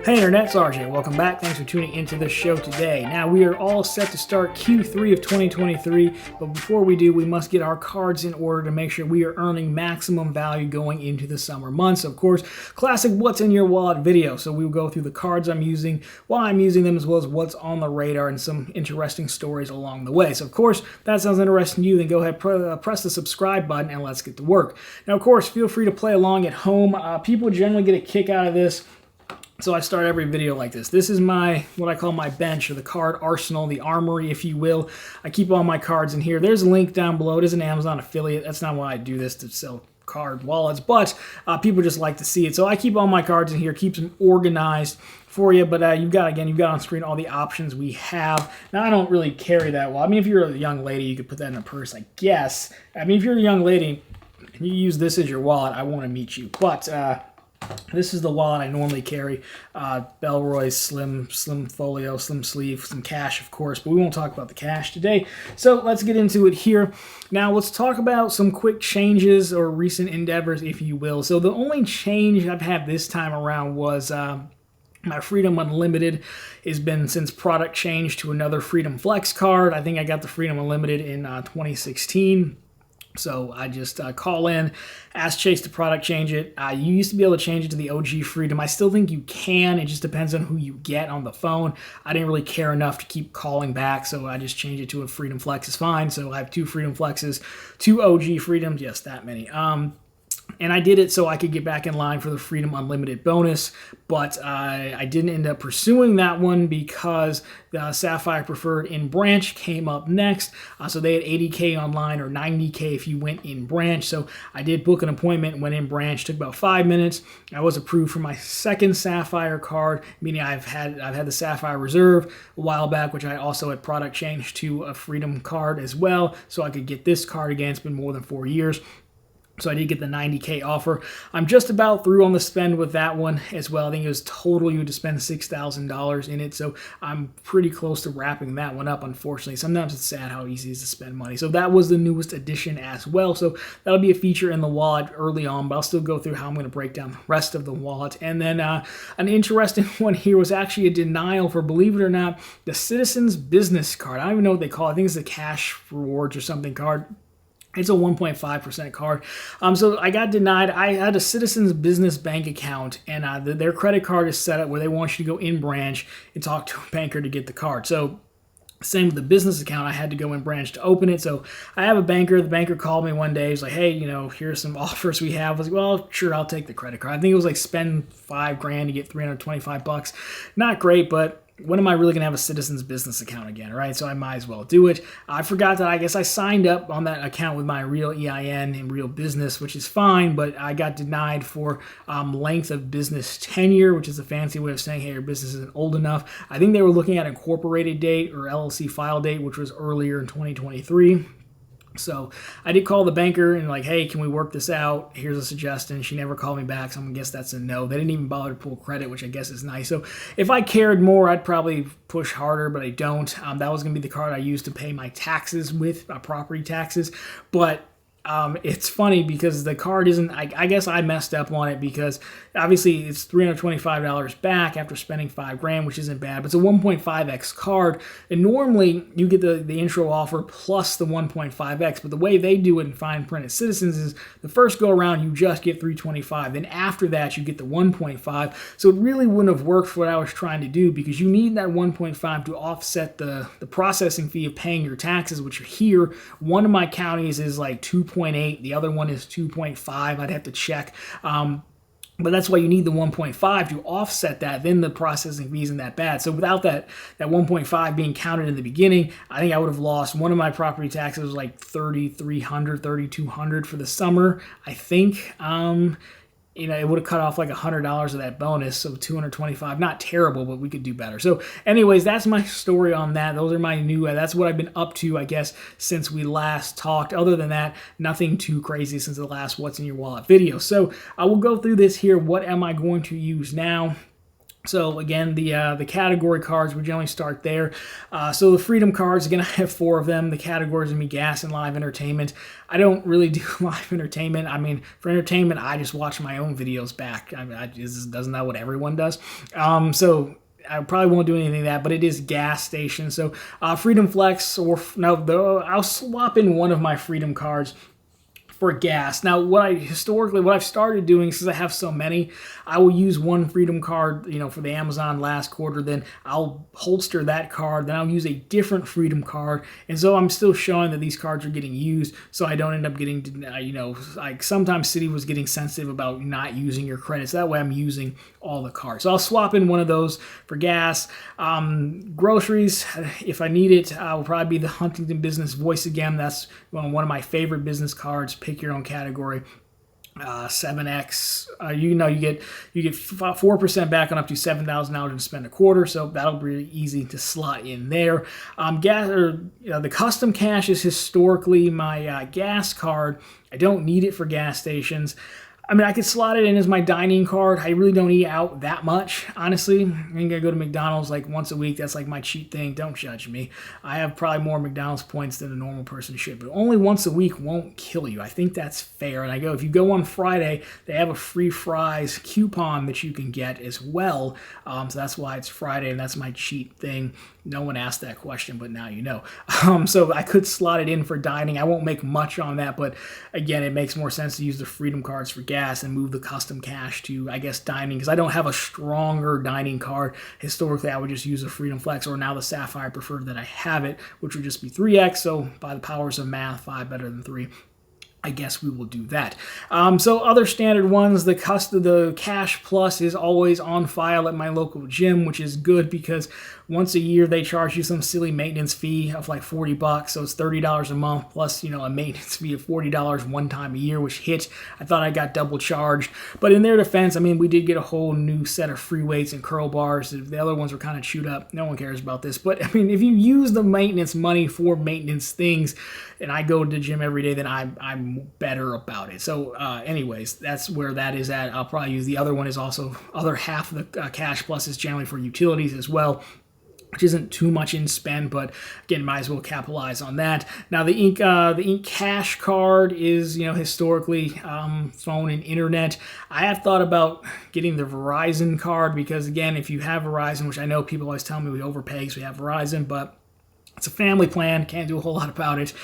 Hey Internet, it's RJ. Welcome back. Thanks for tuning into this show today. Now, we are all set to start Q3 of 2023, but before we do, we must get our cards in order to make sure we are earning maximum value going into the summer months. Of course, classic What's in Your Wallet video. So we will go through the cards I'm using, why I'm using them, as well as what's on the radar and some interesting stories along the way. So, of course, if that sounds interesting to you, then go ahead, press the subscribe button, and let's get to work. Now, of course, feel free to play along at home. People generally get a kick out of this. So I start every video like this. This is what I call my bench, or the card arsenal, the armory, if you will. I keep all my cards in here. There's a link down below. It is an Amazon affiliate. That's not why I do this, to sell card wallets, but people just like to see it. So I keep all my cards in here, keeps them organized for you. But you've got on screen all the options we have. Now, I don't really carry that well. I mean, if you're a young lady, you could put that in a purse, I guess. I mean, if you're a young lady and you use this as your wallet, I want to meet you. But this is the wallet I normally carry. Belroy's slim folio, slim sleeve, some cash, of course, but we won't talk about the cash today. So let's get into it here. Now, let's talk about some quick changes or recent endeavors, if you will. So the only change I've had this time around was my Freedom Unlimited has been since product changed to another Freedom Flex card. I think I got the Freedom Unlimited in 2016. So I just call in, ask Chase to product change it. You used to be able to change it to the OG Freedom. I still think you can. It just depends on who you get on the phone. I didn't really care enough to keep calling back, so I just changed it to a Freedom Flex is fine. So I have 2 Freedom Flexes, 2 OG Freedoms, yes, that many. And I did it so I could get back in line for the Freedom Unlimited bonus, but I didn't end up pursuing that one because the Sapphire Preferred in branch came up next. So they had 80K online, or 90K if you went in branch. So I did book an appointment, went in branch, took about 5 minutes. I was approved for my second Sapphire card, meaning I've had the Sapphire Reserve a while back, which I also had product changed to a Freedom card as well, so I could get this card again. It's been more than 4 years. So I did get the 90K offer. I'm just about through on the spend with that one as well. I think it was total you had to spend $6,000 in it. So I'm pretty close to wrapping that one up, unfortunately. Sometimes it's sad how easy it is to spend money. So that was the newest addition as well. So that'll be a feature in the wallet early on, but I'll still go through how I'm going to break down the rest of the wallet. And then an interesting one here was actually a denial for, believe it or not, the Citizens Business Card. I don't even know what they call it. I think it's the cash rewards or something card. It's a 1.5% card. So I got denied. I had a Citizens Business Bank account, and their credit card is set up where they want you to go in branch and talk to a banker to get the card. So same with the business account, I had to go in branch to open it. So I have a banker. The banker called me one day. He's like, hey, here's some offers we have. I was like, well, sure, I'll take the credit card. I think it was like spend $5,000 to get $325. Not great, but when am I really going to have a Citizens Business account again, right? So I might as well do it. I forgot that I guess I signed up on that account with my real EIN and real business, which is fine, but I got denied for length of business tenure, which is a fancy way of saying, hey, your business isn't old enough. I think they were looking at incorporated date or LLC file date, which was earlier in 2023. So I did call the banker and like, hey, can we work this out? Here's a suggestion. She never called me back, so I'm going to guess that's a no. They didn't even bother to pull credit, which I guess is nice. So if I cared more, I'd probably push harder, but I don't. That was going to be the card I used to pay my taxes with, property taxes. But it's funny because the card isn't, I guess I messed up on it because obviously it's $325 back after spending $5,000, which isn't bad, but it's a 1.5x card. And normally you get the intro offer plus the 1.5x, but the way they do it in fine print at Citizens is the first go around you just get $325. Then after that you get the 1.5. So it really wouldn't have worked for what I was trying to do because you need that 1.5 to offset the processing fee of paying your taxes, which are here. One of my counties is like 2.8, the other one is 2.5. I'd have to check. But that's why you need the 1.5 to offset that. Then the processing fee isn't that bad. So without that 1.5 being counted in the beginning, I think I would have lost. One of my property taxes was like $3,300, $3,200 for the summer, I think. It would have cut off like $100 of that bonus, so $225. Not terrible, but we could do better. So anyways, that's my story on that. Those are my that's what I've been up to, I guess, since we last talked. Other than that, nothing too crazy since the last What's in Your Wallet video. So I will go through this here. What am I going to use now? So again, the category cards, we generally start there. So the Freedom cards, again, I have 4 of them. The categories are gas and live entertainment. I don't really do live entertainment. I mean, for entertainment, I just watch my own videos back. I mean, isn't that what everyone does? So I probably won't do anything like that, but it is gas station. So Freedom Flex, I'll swap in one of my Freedom cards for gas. Now, what I've started doing, since I have so many, I will use one Freedom card, for the Amazon last quarter, then I'll holster that card, then I'll use a different Freedom card, and so I'm still showing that these cards are getting used, so I don't end up getting, like sometimes Citi was getting sensitive about not using your credits. That way I'm using all the cards. So I'll swap in one of those for gas. Groceries, if I need it, will probably be the Huntington Business Voice again. That's one of my favorite business cards. Pick your own category. 7X, you get 4% back on up to $7,000 to spend a quarter, so that'll be really easy to slot in there. The custom cash is historically my gas card. I don't need it for gas stations. I mean, I could slot it in as my dining card. I really don't eat out that much, honestly. I'm going to go to McDonald's like once a week. That's like my cheat thing. Don't judge me. I have probably more McDonald's points than a normal person should, but only once a week won't kill you. I think that's fair. And if you go on Friday, they have a free fries coupon that you can get as well. So that's why it's Friday, and that's my cheat thing. No one asked that question, but now you know. So I could slot it in for dining. I won't make much on that, but again, it makes more sense to use the Freedom cards for gas and move the custom cash to, I guess, dining, because I don't have a stronger dining card. Historically, I would just use a Freedom Flex, or now the Sapphire Preferred that I have it, which would just be 3X. So by the powers of math, 5 better than 3. I guess we will do that. So other standard ones, the Cash Plus is always on file at my local gym, which is good because once a year they charge you some silly maintenance fee of like $40, so it's $30 a month plus a maintenance fee of $40 one time a year, which hit. I thought I got double charged, but in their defense, I mean, we did get a whole new set of free weights and curl bars. The other ones were kind of chewed up. No one cares about this, but I mean, if you use the maintenance money for maintenance things, and I go to the gym every day, then I'm better about it. So anyways, that's where that is at. I'll probably use the other one is also, other half of the Cash Plus is generally for utilities as well, which isn't too much in spend, but again, might as well capitalize on that. Now the Ink Cash card is, historically phone and internet. I have thought about getting the Verizon card because, again, if you have Verizon, which I know people always tell me we overpay because we have Verizon, but it's a family plan. Can't do a whole lot about it.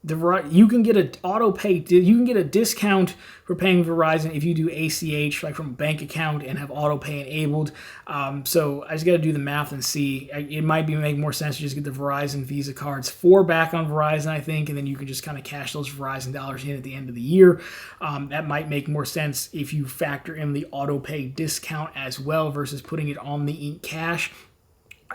You can get you can get a discount for paying Verizon if you do ACH, like from a bank account, and have auto pay enabled. So I just got to do the math and see. It might make more sense to just get the Verizon Visa cards back on Verizon, I think, and then you can just kind of cash those Verizon dollars in at the end of the year. That might make more sense if you factor in the auto pay discount as well versus putting it on the Ink Cash.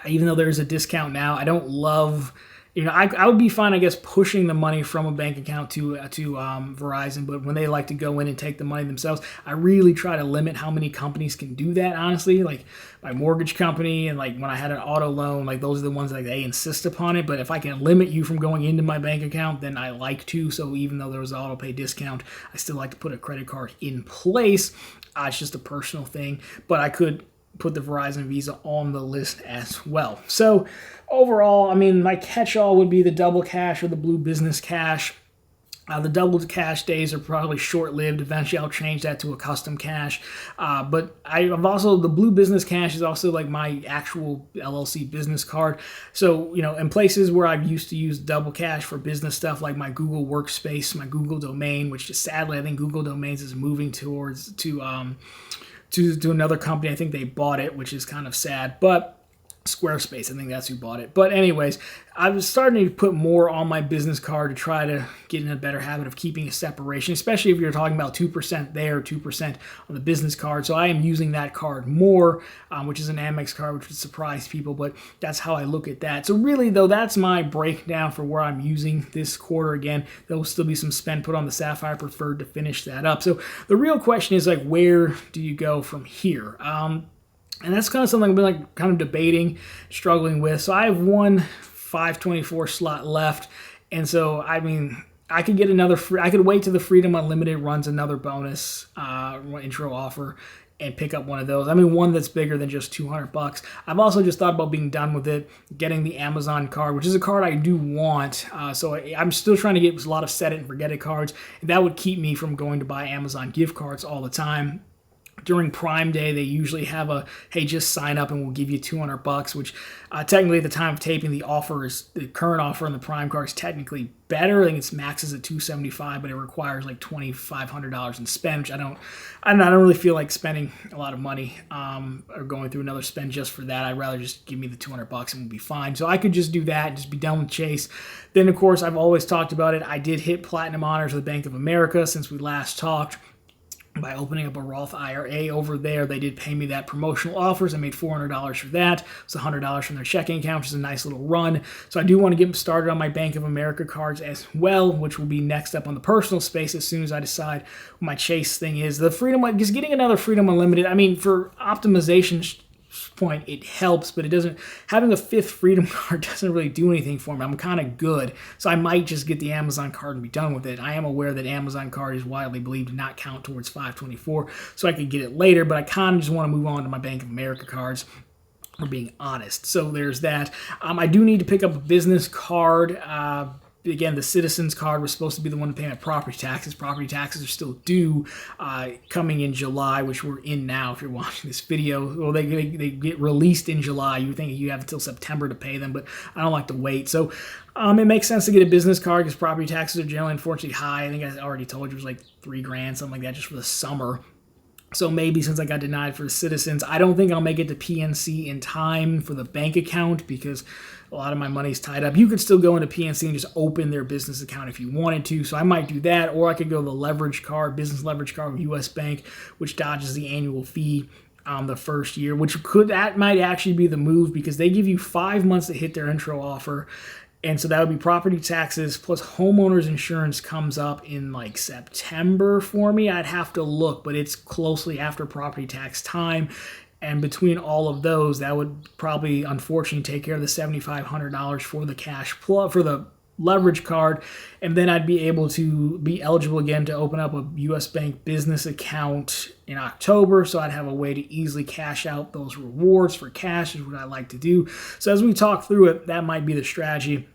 Even though there's a discount now, I don't love, I would be fine, I guess, pushing the money from a bank account to Verizon, but when they like to go in and take the money themselves, I really try to limit how many companies can do that, honestly. Like my mortgage company and like when I had an auto loan, like those are the ones that they insist upon it, but if I can limit you from going into my bank account, then I like to. So even though there was an auto pay discount, I still like to put a credit card in place. It's just a personal thing, but I could put the Verizon Visa on the list as well. So overall, I mean, my catch-all would be the Double Cash or the Blue Business Cash. The Double Cash days are probably short-lived. Eventually, I'll change that to a custom cash. But I've also, the Blue Business Cash is also like my actual LLC business card. So, in places where I've used to use Double Cash for business stuff, like my Google Workspace, my Google domain, which is sadly, I think Google Domains is moving to another company. I think they bought it, which is kind of sad, but Squarespace, I think that's who bought it. But anyways, I was starting to put more on my business card to try to get in a better habit of keeping a separation, especially if you're talking about 2% there, 2% on the business card. So I am using that card more, which is an Amex card, which would surprise people, but that's how I look at that. So really, though, that's my breakdown for where I'm using this quarter. Again, there will still be some spend put on the Sapphire Preferred to finish that up. So the real question is, like, where do you go from here? And that's kind of something I've been kind of debating, struggling with. So I have one 524 slot left. And so, I mean, I could get another I could wait till the Freedom Unlimited runs another bonus intro offer and pick up one of those. I mean, one that's bigger than just $200. I've also just thought about being done with it, getting the Amazon card, which is a card I do want. So I'm still trying to get a lot of set it and forget it cards. And that would keep me from going to buy Amazon gift cards all the time. During Prime Day, they usually have a, hey, just sign up and we'll give you $200, which technically at the time of taping, the current offer on the Prime card is technically better. I think it's maxes at $275, but it requires like $2,500 in spend, which I don't really feel like spending a lot of money or going through another spend just for that. I'd rather just give me the $200 and we'll be fine. So I could just do that, just be done with Chase. Then, of course, I've always talked about it. I did hit Platinum Honors with Bank of America since we last talked. By opening up a Roth IRA over there, they did pay me that promotional offers. I made $400 for that. It's $100 from their checking account, which is a nice little run. So I do want to get them started on my Bank of America cards as well, which will be next up on the personal space as soon as I decide what my Chase thing is. The Freedom, just getting another Freedom Unlimited, I mean, for optimization point, it helps, but it doesn't, having a fifth Freedom card doesn't really do anything for me. I'm kind of good, so I might just get the Amazon card and be done with it. I am aware that Amazon card is widely believed to not count towards 524, so I could get it later, but I kind of just want to move on to my Bank of America cards, for being honest. So there's that. I do need to pick up a business card. Again, the Citizens card was supposed to be the one to pay my property taxes. Property taxes are still due coming in July, which we're in now if you're watching this video. Well, they get released in July. You think you have until September to pay them, but I don't like to wait. So it makes sense to get a business card because property taxes are generally, unfortunately, high. I think I already told you it was like $3,000, something like that, just for the summer. So maybe since I got denied for the Citizens, I don't think I'll make it to PNC in time for the bank account because a lot of my money's tied up. You could still go into PNC and just open their business account if you wanted to. So I might do that, or I could go the leverage card, business leverage card with US Bank, which dodges the annual fee the first year, that might actually be the move because they give you 5 months to hit their intro offer. And so that would be property taxes plus homeowners insurance comes up in like September for me. I'd have to look, but it's closely after property tax time. And between all of those, that would probably, unfortunately, take care of the $7,500 for the cash for the leverage card. And then I'd be able to be eligible again to open up a US Bank business account in October. So I'd have a way to easily cash out those rewards for cash is what I like to do. So as we talk through it, that might be the strategy.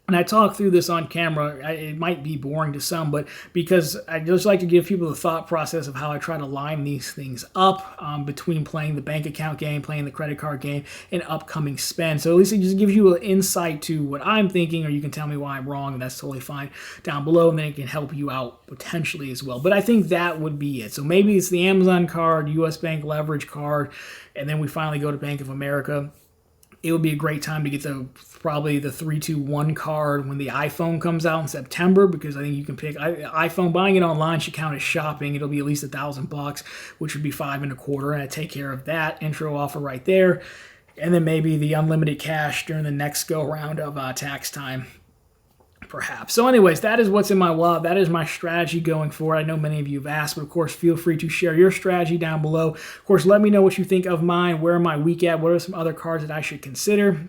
And I talk through this on camera, it might be boring to some, but because I just like to give people the thought process of how I try to line these things up between playing the bank account game, playing the credit card game, and upcoming spend. So at least it just gives you an insight to what I'm thinking, or you can tell me why I'm wrong, and that's totally fine down below, and then it can help you out potentially as well. But I think that would be it. So maybe it's the Amazon card, US Bank leverage card, and then we finally go to Bank of America. It would be a great time to get probably the 321 card when the iPhone comes out in September, because I think you can pick iPhone. Buying it online should count as shopping. It'll be at least $1,000, which would be $525, and I take care of that intro offer right there. And then maybe the unlimited cash during the next go round of tax time, perhaps. So anyways, that is what's in my wallet. That is my strategy going forward. I know many of you have asked, but of course, feel free to share your strategy down below. Of course, let me know what you think of mine. Where am I weak at? What are some other cards that I should consider?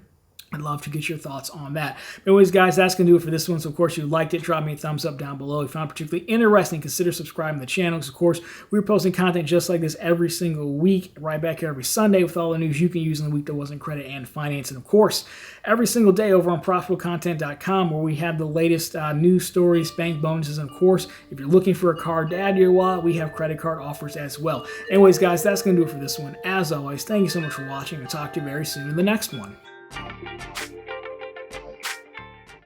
I'd love to get your thoughts on that. Anyways, guys, that's going to do it for this one. So, of course, if you liked it, drop me a thumbs up down below. If you found it particularly interesting, consider subscribing to the channel. Because, of course, we're posting content just like this every single week, right back here every Sunday with all the news you can use in the week that wasn't credit and finance. And, of course, every single day over on ProfitableContent.com, where we have the latest news stories, bank bonuses, and, of course, if you're looking for a card to add to your wallet, we have credit card offers as well. Anyways, guys, that's going to do it for this one. As always, thank you so much for watching, and talk to you very soon in the next one.